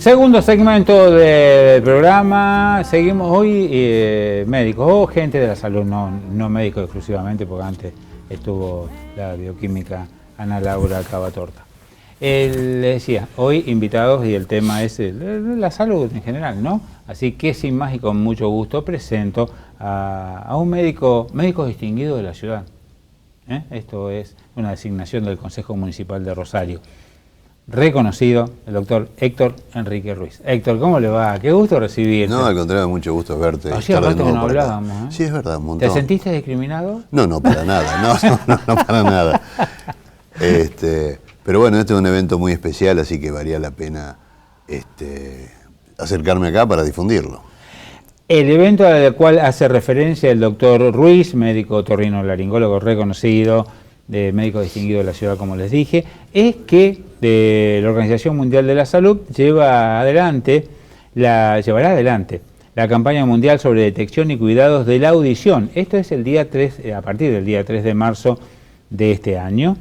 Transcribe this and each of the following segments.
Segundo segmento del programa. Seguimos hoy médicos o gente de la salud, no médicos exclusivamente, porque antes estuvo la bioquímica Ana Laura Cavatorta. Le decía, hoy invitados y el tema es la salud en general, ¿no? Así que sin más y con mucho gusto presento a un médico distinguido de la ciudad. Esto es una designación del Consejo Municipal de Rosario. Reconocido, el doctor Héctor Enrique Ruiz. Héctor, ¿cómo le va? Qué gusto recibirte. No, al contrario, mucho gusto verte. Hacía rato que no hablábamos. Sí, es verdad, un montón. ¿Te sentiste discriminado? No, para nada, no para nada. Pero bueno, este es un evento muy especial, así que valía la pena acercarme acá para difundirlo. El evento al cual hace referencia el doctor Ruiz, médico otorrinolaringólogo reconocido, médico distinguido de la ciudad, como les dije, es que la Organización Mundial de la Salud llevará adelante la campaña mundial sobre detección y cuidados de la audición. Esto es el día 3, a partir del día 3 de marzo de este año.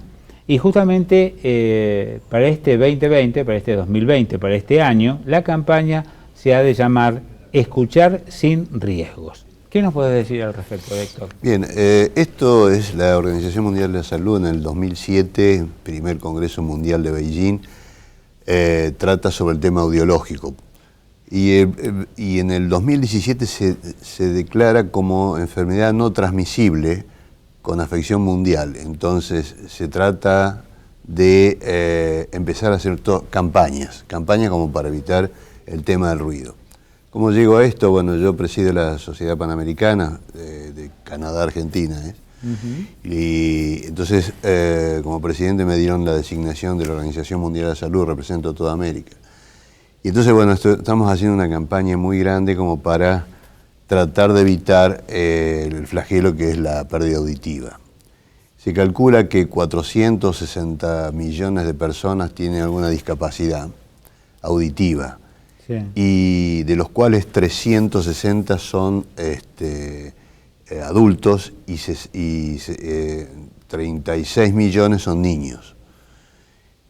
Y justamente para este 2020, para este 2020, para este año, la campaña se ha de llamar Escuchar sin riesgos. ¿Qué nos puedes decir al respecto, Héctor? Bien, esto es la Organización Mundial de la Salud en el 2007, primer Congreso Mundial de Beijing, trata sobre el tema audiológico. Y en el 2017 se declara como enfermedad no transmisible con afección mundial. Entonces se trata de empezar a hacer campañas como para evitar el tema del ruido. ¿Cómo llego a esto? Bueno, yo presido la Sociedad Panamericana de Canadá-Argentina. Y entonces, como presidente me dieron la designación de la Organización Mundial de la Salud, represento toda América. Y entonces, bueno, estamos haciendo una campaña muy grande como para tratar de evitar el flagelo que es la pérdida auditiva. Se calcula que 460 millones de personas tienen alguna discapacidad auditiva. Sí. Y de los cuales 360 son adultos y 36 millones son niños.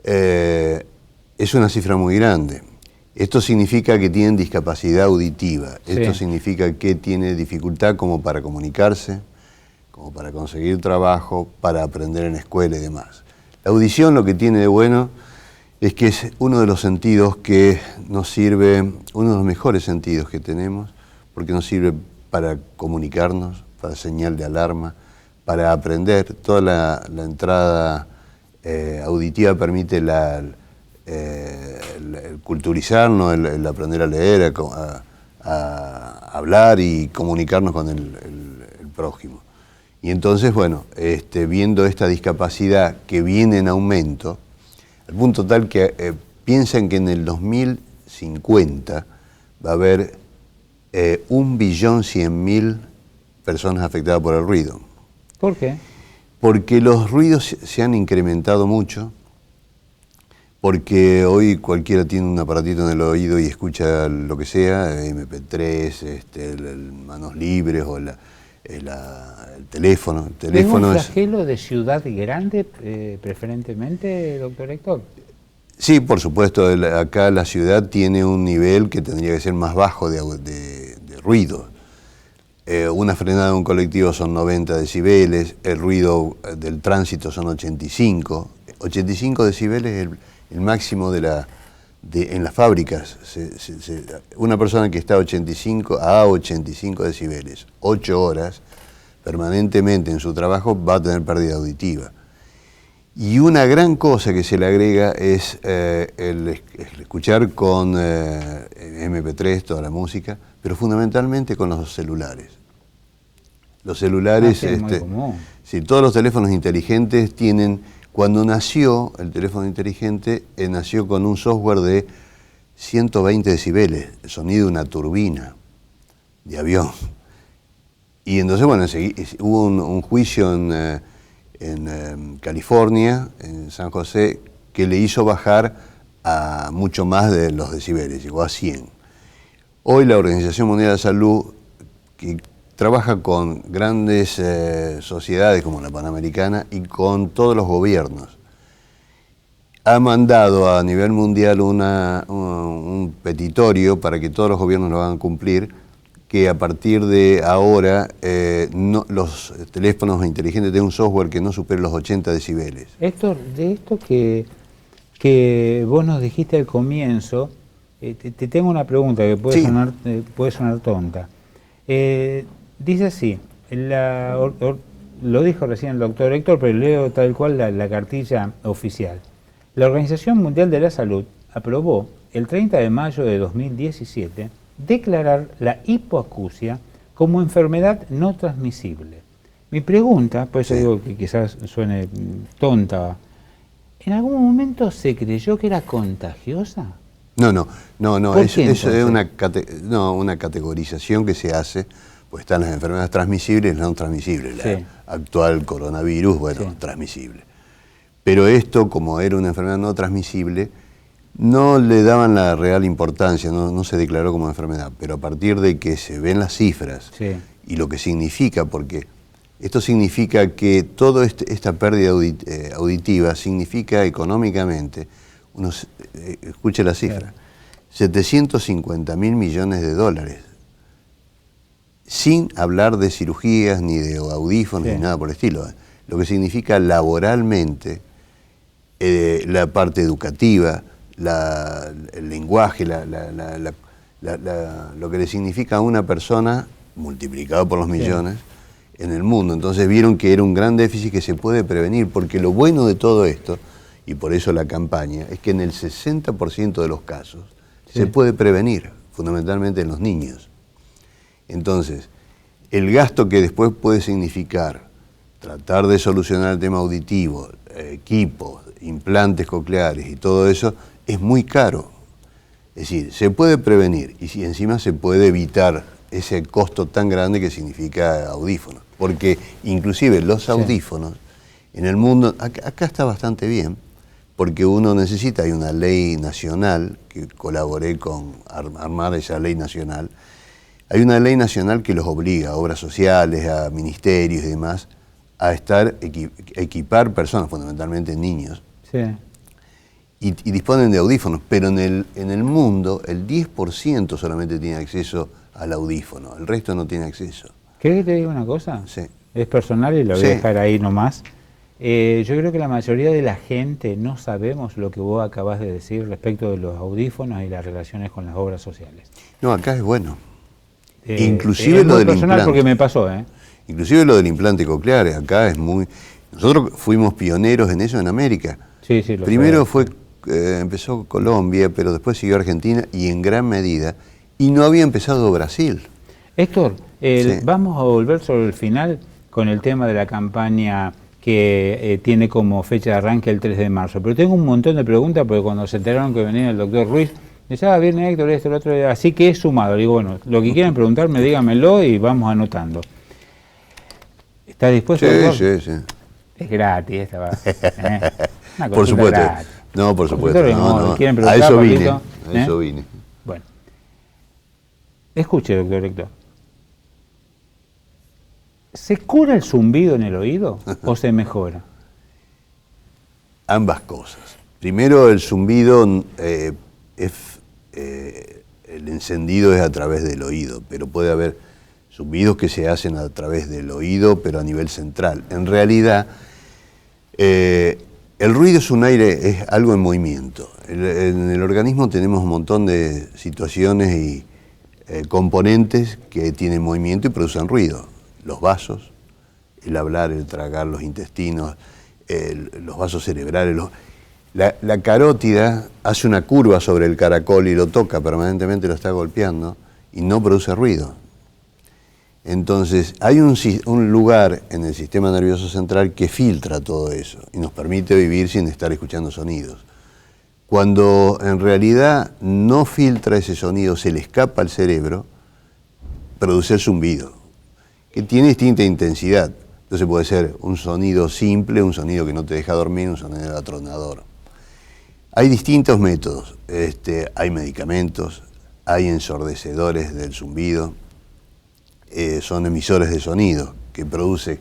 Es una cifra muy grande. Esto significa que tienen discapacidad auditiva. Sí. Esto significa que tiene dificultad como para comunicarse, como para conseguir trabajo, para aprender en la escuela y demás. La audición lo que tiene de bueno es que es uno de los sentidos que nos sirve, uno de los mejores sentidos que tenemos, porque nos sirve para comunicarnos, para señal de alarma, para aprender. Toda la entrada auditiva permite el culturizarnos, el aprender a leer, a hablar y comunicarnos con el prójimo. Y entonces, bueno, viendo esta discapacidad que viene en aumento, al punto tal que piensan que en el 2050 va a haber 1.100.000 personas afectadas por el ruido. ¿Por qué? Porque los ruidos se han incrementado mucho, porque hoy cualquiera tiene un aparatito en el oído y escucha lo que sea, MP3, manos libres o el teléfono. ¿Es un flagelo de ciudad grande preferentemente, doctor Héctor? Sí, por supuesto. Acá la ciudad tiene un nivel que tendría que ser más bajo de ruido. Una frenada de un colectivo son 90 decibeles, el ruido del tránsito son 85. 85 decibeles es el máximo en las fábricas. Una persona que está a 85 decibeles, 8 horas, permanentemente en su trabajo, va a tener pérdida auditiva. Y una gran cosa que se le agrega es el escuchar con MP3 toda la música, pero fundamentalmente con los celulares. Los celulares, es muy común. Sí, todos los teléfonos inteligentes tienen, cuando nació el teléfono inteligente, nació con un software de 120 decibeles, el sonido de una turbina de avión. Y entonces, bueno, hubo un juicio en California, en San José, que le hizo bajar a mucho más de los decibeles, llegó a 100. Hoy la Organización Mundial de la Salud, que trabaja con grandes sociedades como la Panamericana y con todos los gobiernos, ha mandado a nivel mundial un petitorio para que todos los gobiernos lo hagan cumplir, que a partir de ahora los teléfonos inteligentes tengan un software que no supere los 80 decibeles. Héctor, de esto que vos nos dijiste al comienzo, te tengo una pregunta que puede, sí, puede sonar tonta. Dice así, lo dijo recién el doctor Héctor, pero leo tal cual la cartilla oficial. La Organización Mundial de la Salud aprobó el 30 de mayo de 2017 declarar la hipoacusia como enfermedad no transmisible. Mi pregunta, por eso digo que quizás suene tonta, ¿en algún momento se creyó que era contagiosa? No, eso es una categorización que se hace, pues están las enfermedades transmisibles y no transmisibles. La actual coronavirus, transmisible. Pero esto, como era una enfermedad no transmisible, no le daban la real importancia, no se declaró como enfermedad, pero a partir de que se ven las cifras y lo que significa, porque esto significa que toda esta pérdida auditiva significa económicamente, escuche la cifra, 750.000 millones de dólares, sin hablar de cirugías ni de audífonos ni nada por el estilo, lo que significa laboralmente, la parte educativa, el lenguaje, lo que le significa a una persona multiplicado por los millones en el mundo. Entonces vieron que era un gran déficit que se puede prevenir, porque lo bueno de todo esto, y por eso la campaña, es que en el 60% de los casos se puede prevenir, fundamentalmente en los niños. Entonces, el gasto que después puede significar tratar de solucionar el tema auditivo, equipos, implantes cocleares y todo eso, es muy caro. Es decir, se puede prevenir y encima se puede evitar ese costo tan grande que significa audífonos. Porque inclusive los audífonos, en el mundo, acá está bastante bien, porque uno necesita, hay una ley nacional, que colaboré con armar esa ley nacional, hay una ley nacional que los obliga a obras sociales, a ministerios y demás, a equipar personas, fundamentalmente niños, y disponen de audífonos, pero en el mundo el 10% solamente tiene acceso al audífono, el resto no tiene acceso. ¿Querés que te diga una cosa? Sí. Es personal y lo voy a dejar ahí nomás. Yo creo que la mayoría de la gente no sabemos lo que vos acabás de decir respecto de los audífonos y las relaciones con las obras sociales. No, acá es bueno. Inclusive lo del implante. Porque me pasó, Inclusive lo del implante coclear, acá es muy... Nosotros fuimos pioneros en eso en América. Sí, Primero empezó Colombia, pero después siguió Argentina y en gran medida, y no había empezado Brasil. Héctor, vamos a volver sobre el final con el tema de la campaña que tiene como fecha de arranque el 3 de marzo. Pero tengo un montón de preguntas porque cuando se enteraron que venía el doctor Ruiz, decía, viene Héctor, esto, lo otro, así que es sumado. Le digo, bueno, lo que quieran preguntarme, dígamelo y vamos anotando. ¿Está dispuesto? Sí. Es gratis esta va. Una por supuesto. Gratis. No, por supuesto. No. ¿Quieren preguntar, a eso vine. Bueno. Escuche, doctor Héctor. ¿Se cura el zumbido en el oído o se mejora? Ambas cosas. Primero, el zumbido, el encendido es a través del oído, pero puede haber zumbidos que se hacen a través del oído, pero a nivel central. En realidad, el ruido es un aire, es algo en movimiento. En el organismo tenemos un montón de situaciones y componentes que tienen movimiento y producen ruido. Los vasos, el hablar, el tragar, los intestinos, los vasos cerebrales. La carótida hace una curva sobre el caracol y lo toca permanentemente, lo está golpeando y no produce ruido. Entonces, hay un lugar en el sistema nervioso central que filtra todo eso y nos permite vivir sin estar escuchando sonidos. Cuando en realidad no filtra ese sonido, se le escapa al cerebro, produce el zumbido, que tiene distinta intensidad. Entonces puede ser un sonido simple, un sonido que no te deja dormir, un sonido atronador. Hay distintos métodos, hay medicamentos, hay ensordecedores del zumbido, son emisores de sonido que produce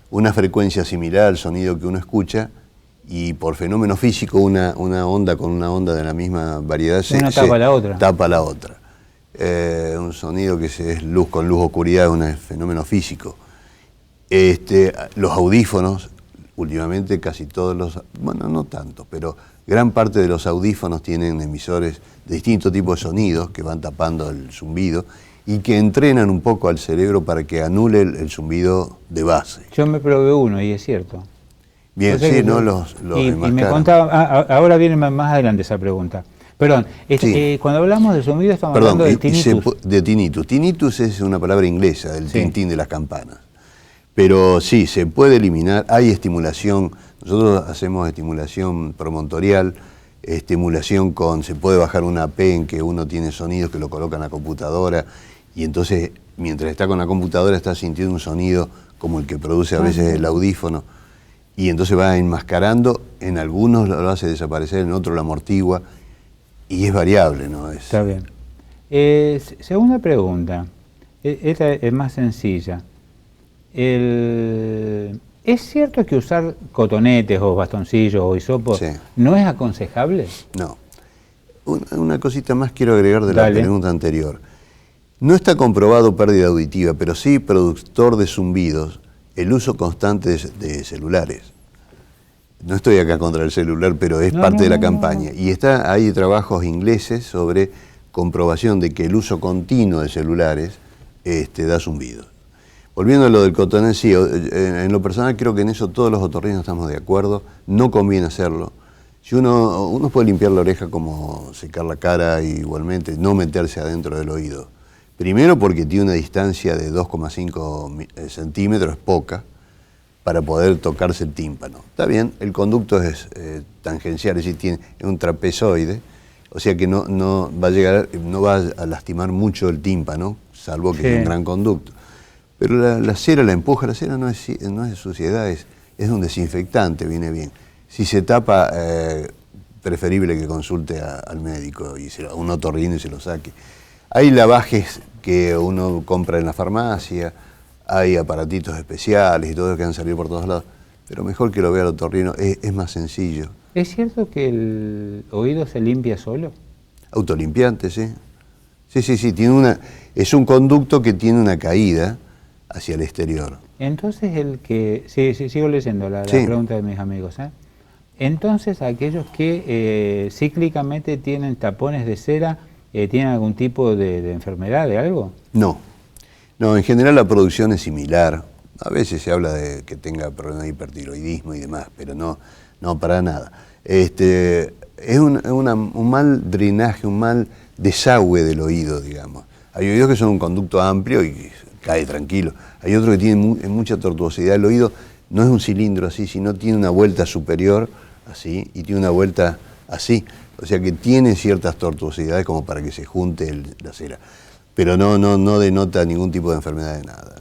una frecuencia similar al sonido que uno escucha y por fenómeno físico una onda con una onda de la misma variedad tapa la otra. Tapa la otra. Un sonido que es luz con luz, oscuridad, es un fenómeno físico. Los audífonos, últimamente casi todos bueno, no tanto, pero gran parte de los audífonos tienen emisores de distintos tipos de sonidos que van tapando el zumbido y que entrenan un poco al cerebro para que anule el zumbido de base. Yo me probé uno y es cierto. Bien, sí, no los y me contaba, ahora viene más adelante esa pregunta. Perdón, sí. Cuando hablamos de zumbido estamos hablando de tinnitus. De tinnitus. Tinnitus es una palabra inglesa, del tintín de las campanas. Pero sí, se puede eliminar, hay estimulación, nosotros hacemos estimulación promontorial, se puede bajar una app en que uno tiene sonidos que lo coloca en la computadora y entonces mientras está con la computadora está sintiendo un sonido como el que produce a veces el audífono y entonces va enmascarando, en algunos lo hace desaparecer, en otros lo amortigua y es variable, ¿no? Está bien. Segunda pregunta, esta es más sencilla. ¿Es cierto que usar cotonetes o bastoncillos o hisopos no es aconsejable? No. Una cosita más quiero agregar de la pregunta anterior. No está comprobado pérdida auditiva, pero sí productor de zumbidos, el uso constante de celulares. No estoy acá contra el celular, pero es parte de la campaña. Y hay trabajos ingleses sobre comprobación de que el uso continuo de celulares da zumbidos. Volviendo a lo del cotonete, sí, en lo personal creo que en eso todos los otorrinos estamos de acuerdo, no conviene hacerlo. Si uno puede limpiar la oreja como secar la cara igualmente, no meterse adentro del oído. Primero porque tiene una distancia de 2,5 centímetros, es poca, para poder tocarse el tímpano. Está bien, el conducto es tangencial, es decir, es un trapezoide, o sea que no va a lastimar mucho el tímpano, salvo que sea un gran conducto. Pero la cera la empuja, la cera no es suciedad, es un desinfectante, viene bien. Si se tapa, preferible que consulte al médico, a un otorrino y se lo saque. Hay lavajes que uno compra en la farmacia, hay aparatitos especiales y todo eso que han salido por todos lados, pero mejor que lo vea el otorrino, es más sencillo. ¿Es cierto que el oído se limpia solo? Autolimpiante, sí. Sí, es un conducto que tiene una caída hacia el exterior. Entonces sigo leyendo la pregunta de mis amigos. Entonces aquellos que cíclicamente tienen tapones de cera, ¿tienen algún tipo de enfermedad, de algo? No, en general la producción es similar. A veces se habla de que tenga problemas de hipertiroidismo y demás, pero no para nada. Es un mal drenaje, un mal desagüe del oído, digamos. Hay oídos que son un conducto amplio y cae tranquilo. Hay otros que tienen mucha tortuosidad. El oído no es un cilindro así, sino tiene una vuelta superior así y tiene una vuelta así. O sea que tiene ciertas tortuosidades como para que se junte la cera. Pero no denota ningún tipo de enfermedad de nada.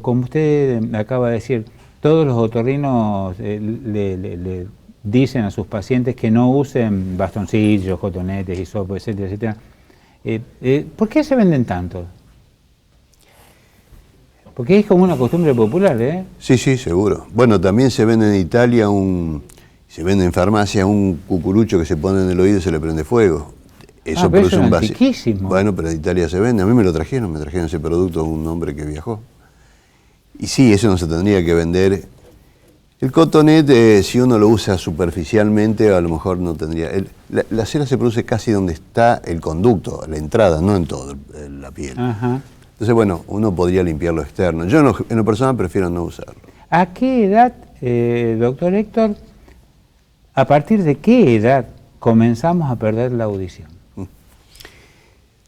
Como usted acaba de decir, todos los otorrinos le dicen a sus pacientes que no usen bastoncillos, cotonetes, hisopos, etcétera, etcétera. ¿Por qué se venden tanto? Porque es como una costumbre popular, ¿eh? Sí, seguro. Bueno, también se vende en Italia, se vende en farmacia un cucurucho que se pone en el oído y se le prende fuego. Eso produce un antiquísimo. Bueno, pero en Italia se vende. A mí me trajeron ese producto un hombre que viajó. Y sí, eso no se tendría que vender. El cotonete, si uno lo usa superficialmente, a lo mejor no tendría... La cera se produce casi donde está el conducto, la entrada, no en toda la piel. Ajá. Entonces, bueno, uno podría limpiar lo externo. Yo en lo personal prefiero no usarlo. ¿A qué edad, doctor Héctor, a partir de qué edad comenzamos a perder la audición?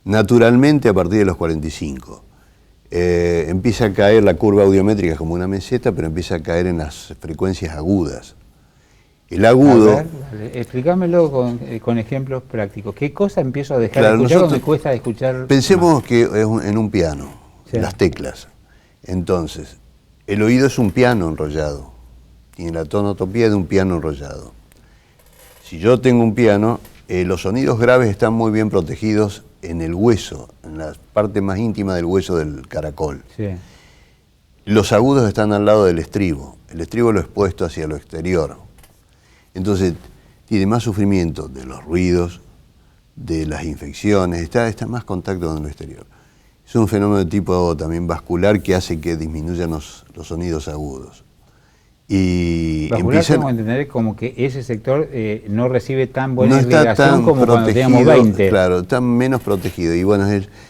Naturalmente a partir de los 45. Empieza a caer la curva audiométrica como una meseta, pero empieza a caer en las frecuencias agudas. El agudo... A ver, explícamelo con ejemplos prácticos. ¿Qué cosa empiezo a dejar de escuchar o me cuesta escuchar? Pensemos que es en un piano, las teclas. Entonces, el oído es un piano enrollado. Tiene la tonotopía de un piano enrollado. Si yo tengo un piano, los sonidos graves están muy bien protegidos en el hueso, en la parte más íntima del hueso del caracol. Sí. Los agudos están al lado del estribo. El estribo lo expuesto hacia lo exterior. Entonces, tiene más sufrimiento de los ruidos, de las infecciones, está más contacto con lo exterior. Es un fenómeno de tipo también vascular que hace que disminuyan los sonidos agudos. Y vascular, tengo que entender como que ese sector no recibe tan buena irrigación como cuando teníamos 20. Claro, está menos protegido. Y bueno,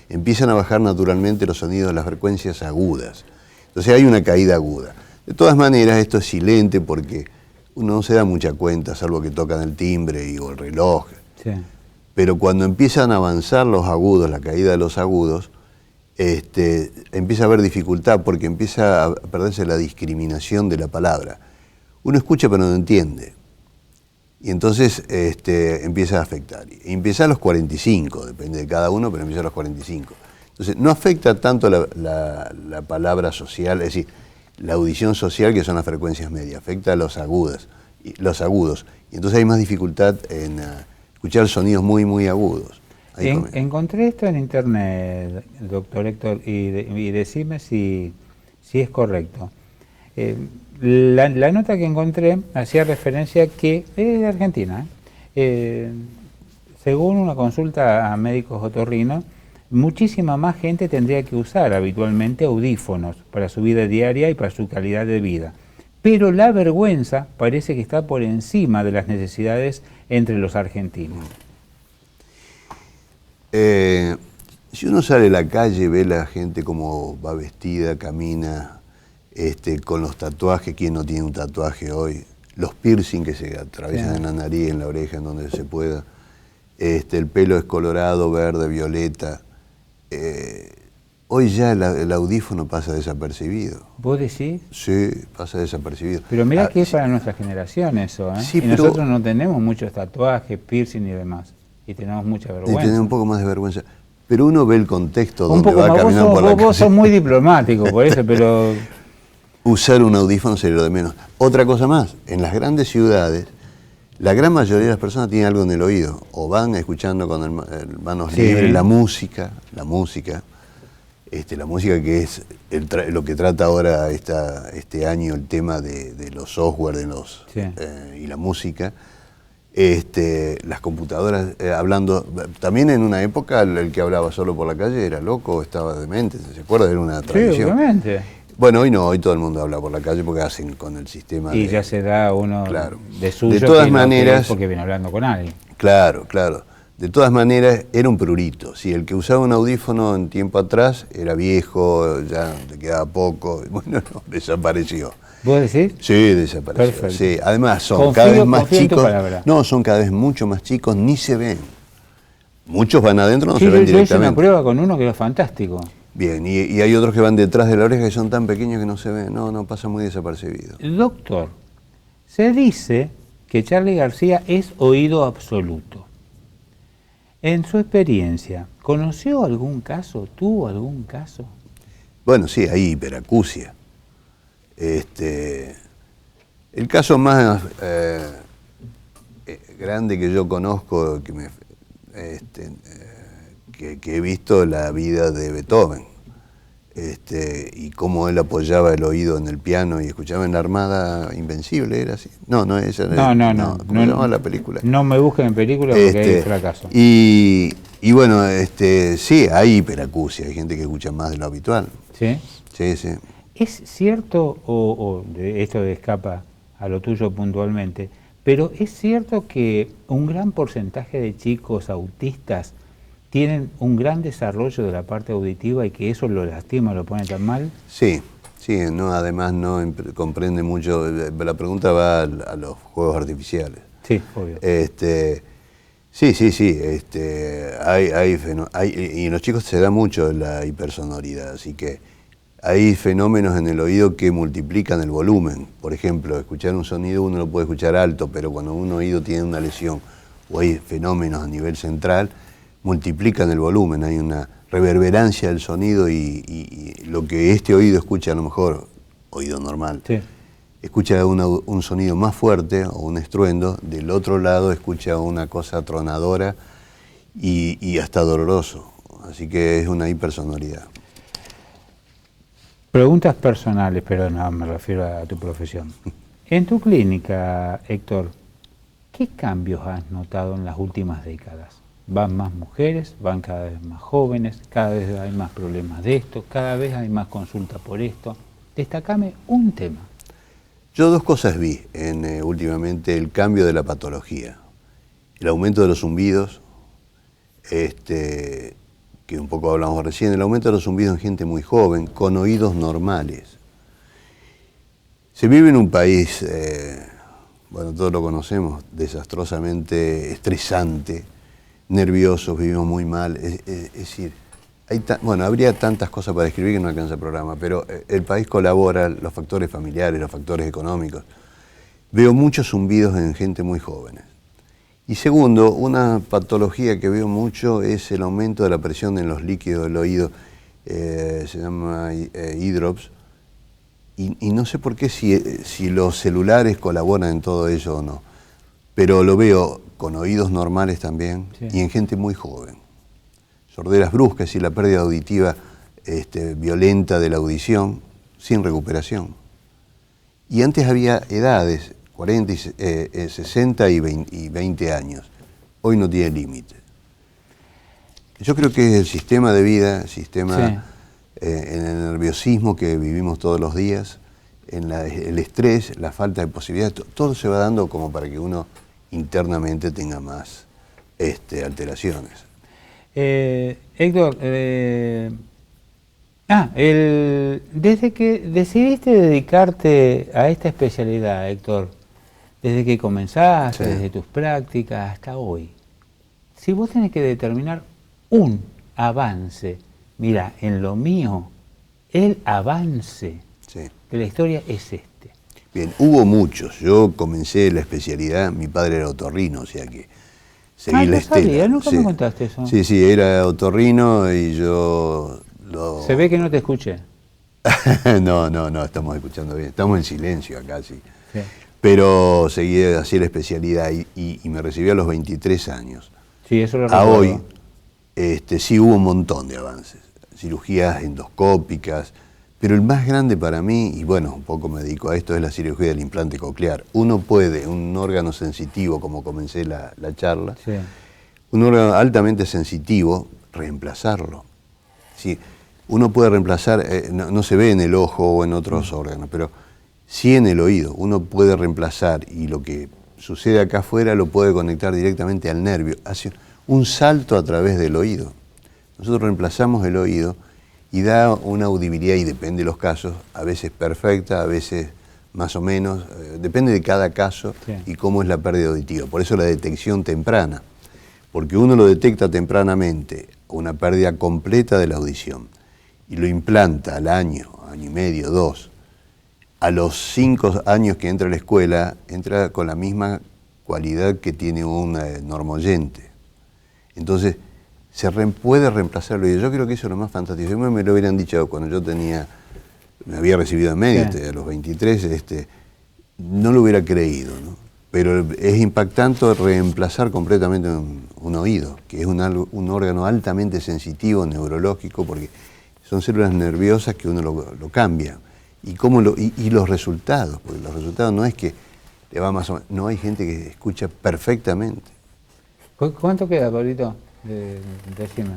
empiezan a bajar naturalmente los sonidos de las frecuencias agudas. Entonces hay una caída aguda. De todas maneras, esto es silente porque uno no se da mucha cuenta, salvo que tocan el timbre o el reloj. Sí. Pero cuando empiezan a avanzar los agudos, la caída de los agudos, empieza a haber dificultad porque empieza a perderse la discriminación de la palabra. Uno escucha pero no entiende. Y entonces empieza a afectar. Y empieza a los 45, depende de cada uno, pero empieza a los 45. Entonces no afecta tanto la palabra social, es decir, la audición social, que son las frecuencias medias, afecta a los agudos. Y entonces hay más dificultad en escuchar sonidos muy, muy agudos. Encontré esto en internet, doctor Héctor, y decime si es correcto. La nota que encontré hacía referencia que es de Argentina. Según una consulta a médicos otorrinos, muchísima más gente tendría que usar habitualmente audífonos para su vida diaria y para su calidad de vida. Pero la vergüenza parece que está por encima de las necesidades entre los argentinos. Si uno sale a la calle, ve la gente como va vestida, camina, con los tatuajes, ¿quién no tiene un tatuaje hoy? Los piercing que se atraviesan en la nariz, en la oreja, en donde se pueda. El pelo es colorado, verde, violeta. Hoy ya el audífono pasa desapercibido. ¿Vos decís? Sí, pasa desapercibido. Pero mirá que es para nuestra generación eso, ¿eh? Sí, y pero nosotros no tenemos muchos tatuajes, piercing y demás. Y tenemos mucha vergüenza. Y tenemos un poco más de vergüenza. Pero uno ve el contexto donde va caminando por la calle. Vos sos muy diplomático por eso, pero... Usar un audífono sería lo de menos. Otra cosa más, en las grandes ciudades, la gran mayoría de las personas tienen algo en el oído. O van escuchando con el manos libres la música que es lo que trata ahora este año el tema de los software y la música. Las computadoras hablando, también en una época el que hablaba solo por la calle era loco o estaba demente, ¿se acuerda? Era una tradición. Sí, obviamente. Bueno, hoy no, hoy todo el mundo habla por la calle porque hacen con el sistema. Y ya se da uno de suyo. De todas maneras, porque viene hablando con alguien. Claro. De todas maneras, era un prurito. Si el que usaba un audífono en tiempo atrás era viejo, ya le quedaba poco, bueno, no, desapareció. ¿Vos decís? Sí, desapareció. Perfecto. Sí, además son cada vez más chicos. No, son cada vez mucho más chicos, ni se ven. Muchos van adentro, no se ven directamente. Yo hice una prueba con uno que era fantástico. Bien, y hay otros que van detrás de la oreja que son tan pequeños que no se ven. No, pasa muy desapercibido. Doctor, se dice que Charly García es oído absoluto. En su experiencia, ¿conoció algún caso? ¿Tuvo algún caso? Bueno, sí, hay hiperacusia. El caso más grande que yo conozco, que he visto, la vida de Beethoven, y cómo él apoyaba el oído en el piano y escuchaba en La Armada Invencible, ¿era así? No, esa era. No. ¿Cómo se llama la película? No me busquen en películas porque hay fracaso. Y bueno, sí, hay hiperacusia, hay gente que escucha más de lo habitual. ¿Sí? Sí. ¿Es cierto, o esto escapa a lo tuyo puntualmente, pero es cierto que un gran porcentaje de chicos autistas tienen un gran desarrollo de la parte auditiva y que eso lo lastima, lo pone tan mal? Sí, no, además no comprende mucho, la pregunta va a los juegos artificiales. Sí, obvio. Sí, y en los chicos se da mucho la hipersonoridad, así que hay fenómenos en el oído que multiplican el volumen. Por ejemplo, escuchar un sonido uno lo puede escuchar alto, pero cuando un oído tiene una lesión o hay fenómenos a nivel central, multiplican el volumen, hay una reverberancia del sonido y lo que este oído escucha, a lo mejor, oído normal, escucha un sonido más fuerte o un estruendo, del otro lado escucha una cosa atronadora y hasta doloroso. Así que es una hipersonoridad. Preguntas personales, pero no me refiero a tu profesión. En tu clínica, Héctor, ¿qué cambios has notado en las últimas décadas? ¿Van más mujeres? ¿Van cada vez más jóvenes? ¿Cada vez hay más problemas de esto? ¿Cada vez hay más consulta por esto? Destacame un tema. Yo dos cosas vi últimamente: el cambio de la patología, el aumento de los zumbidos, que un poco hablamos recién, el aumento de los zumbidos en gente muy joven, con oídos normales. Se vive en un país, bueno, todos lo conocemos, desastrosamente estresante, nerviosos, vivimos muy mal. Es decir, bueno, habría tantas cosas para describir que no alcanza el programa, pero el país colabora, los factores familiares, los factores económicos. Veo muchos zumbidos en gente muy joven. Y segundo, una patología que veo mucho es el aumento de la presión en los líquidos del oído, se llama eardrops, y no sé por qué si los celulares colaboran en todo ello o no, pero lo veo con oídos normales también, sí, y en gente muy joven. Sorderas bruscas y la pérdida auditiva violenta de la audición sin recuperación. Y antes había edades, 40, 60 y 20 años. Hoy no tiene límite. Yo creo que el sistema de vida, sistema, sí, en el nerviosismo que vivimos todos los días, en el estrés, la falta de posibilidades, todo se va dando como para que uno internamente tenga más alteraciones. Héctor, desde que decidiste dedicarte a esta especialidad, Héctor, desde que comenzaste, sí, desde tus prácticas hasta hoy, si vos tenés que determinar un avance, mira, en lo mío, el avance, sí, de la historia es este. Bien, hubo muchos. Yo comencé la especialidad, mi padre era otorrino, o sea que seguí la estela. Sabía, nunca me contaste eso. Sí, sí, era otorrino y yo lo... Se ve que no te escuché. No, estamos escuchando bien. Estamos en silencio acá, sí. Sí. Pero seguí así la especialidad y me recibí a los 23 años. Sí, eso lo recuerdo. A hoy, sí hubo un montón de avances. Cirugías endoscópicas, pero el más grande para mí, y bueno, un poco me dedico a esto, es la cirugía del implante coclear. Uno puede, un órgano sensitivo, como comencé la charla, sí, un órgano altamente sensitivo, reemplazarlo. Sí, uno puede reemplazar, no se ve en el ojo o en otros órganos, pero sí en el oído. Uno puede reemplazar y lo que sucede acá afuera lo puede conectar directamente al nervio. Hace un salto a través del oído. Nosotros reemplazamos el oído y da una audibilidad, y depende de los casos, a veces perfecta, a veces más o menos, depende de cada caso, sí, y cómo es la pérdida auditiva. Por eso la detección temprana, porque uno lo detecta tempranamente, una pérdida completa de la audición, y lo implanta al año y medio, 2. A los 5 años que entra a la escuela, entra con la misma cualidad que tiene un normoyente. Entonces, puede reemplazar el oído. Yo creo que eso es lo más fantástico. Si me lo hubieran dicho cuando yo me había recibido en medio, sí, a los 23, no lo hubiera creído, ¿no? Pero es impactante reemplazar completamente un oído, que es un órgano altamente sensitivo, neurológico, porque son células nerviosas que uno lo cambia. Y los resultados, porque los resultados no es que le va más o menos, no, hay gente que escucha perfectamente. ¿Cuánto queda, Pablito?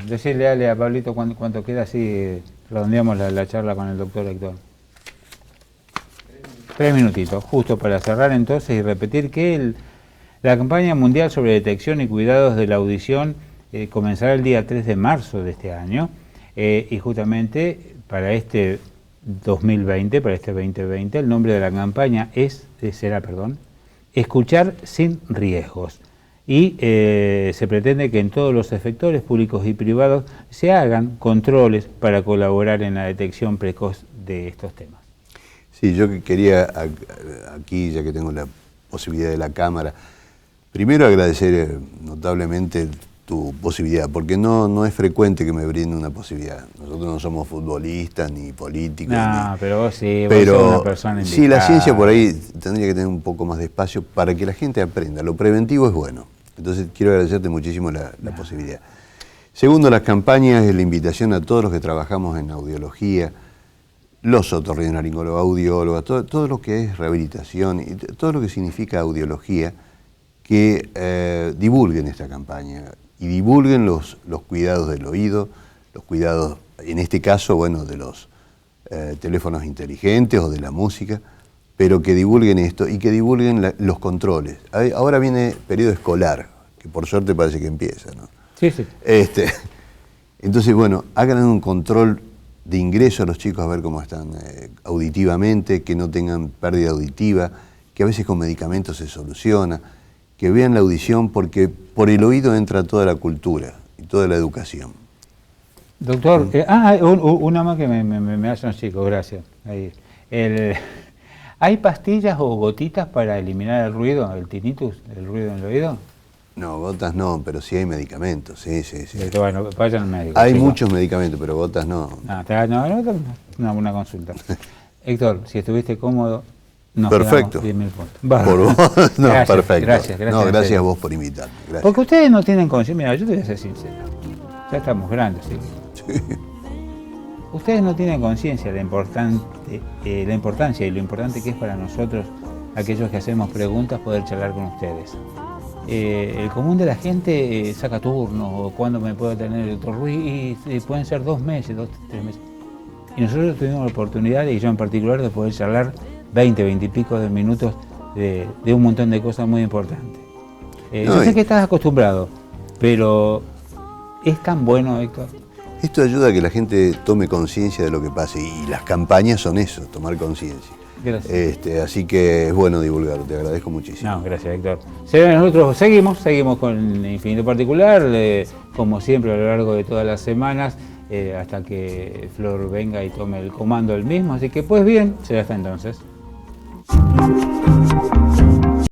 Decirle a Pablito cuánto queda, así redondeamos la charla con el doctor Héctor. 3 minutitos, justo para cerrar entonces y repetir que la campaña mundial sobre detección y cuidados de la audición comenzará el día 3 de marzo de este año, y justamente para este 2020, para este 2020, el nombre de la campaña será Escuchar sin riesgos. Y se pretende que en todos los efectores públicos y privados se hagan controles para colaborar en la detección precoz de estos temas. Sí, yo quería aquí, ya que tengo la posibilidad de la cámara, primero agradecer notablemente tu posibilidad, porque no es frecuente que me brinde una posibilidad. Nosotros no somos futbolistas ni políticos. No, pero vos sí, vos sos una persona indicada. Sí, la ciencia por ahí tendría que tener un poco más de espacio para que la gente aprenda. Lo preventivo es bueno. Entonces quiero agradecerte muchísimo la posibilidad. Segundo, las campañas y la invitación a todos los que trabajamos en audiología. los otorrinolaringólogos, audiólogos, todo lo que es rehabilitación y todo lo que significa audiología, que divulguen esta campaña y divulguen los cuidados del oído, los cuidados, en este caso, bueno, de los teléfonos inteligentes o de la música, pero que divulguen esto y que divulguen los controles. Ahora viene periodo escolar, que por suerte parece que empieza, ¿no? Sí, sí. Entonces, bueno, hagan un control de ingreso a los chicos a ver cómo están auditivamente, que no tengan pérdida auditiva, que a veces con medicamentos se soluciona, que vean la audición porque por el oído entra toda la cultura y toda la educación. Doctor, una más que me hacen los chicos, gracias. Ahí. ¿Hay pastillas o gotitas para eliminar el ruido, el tinnitus, el ruido en el oído? No, gotas no, pero sí hay medicamentos, sí. Bueno, vayan al médico. Hay muchos medicamentos, pero gotas no. Una consulta. Héctor, si estuviste cómodo, nos perfecto. 10.000 puntos. Por vos, no, gracias, perfecto. Gracias no, gracias a vos por invitarme. Gracias. Porque ustedes no tienen conciencia. Mira, yo te voy a ser sincero. Ya estamos grandes, ¿sí? Sí. Ustedes no tienen conciencia de la importancia y lo importante que es para nosotros, aquellos que hacemos preguntas, poder charlar con ustedes. El común de la gente saca turnos, o cuándo me puedo tener el doctor Ruiz, y pueden ser 2 meses, 3 meses. Y nosotros tuvimos la oportunidad, y yo en particular, de poder charlar 20 y pico de minutos de un montón de cosas muy importantes. Yo sé que estás acostumbrado, pero ¿es tan bueno, Héctor? Esto ayuda a que la gente tome conciencia de lo que pasa, y las campañas son eso, tomar conciencia. Gracias. Así que es bueno divulgar, te agradezco muchísimo. No, gracias, Héctor. Nosotros seguimos con Infinito Particular, como siempre a lo largo de todas las semanas, hasta que Flor venga y tome el comando él mismo. Así que pues bien, será hasta entonces.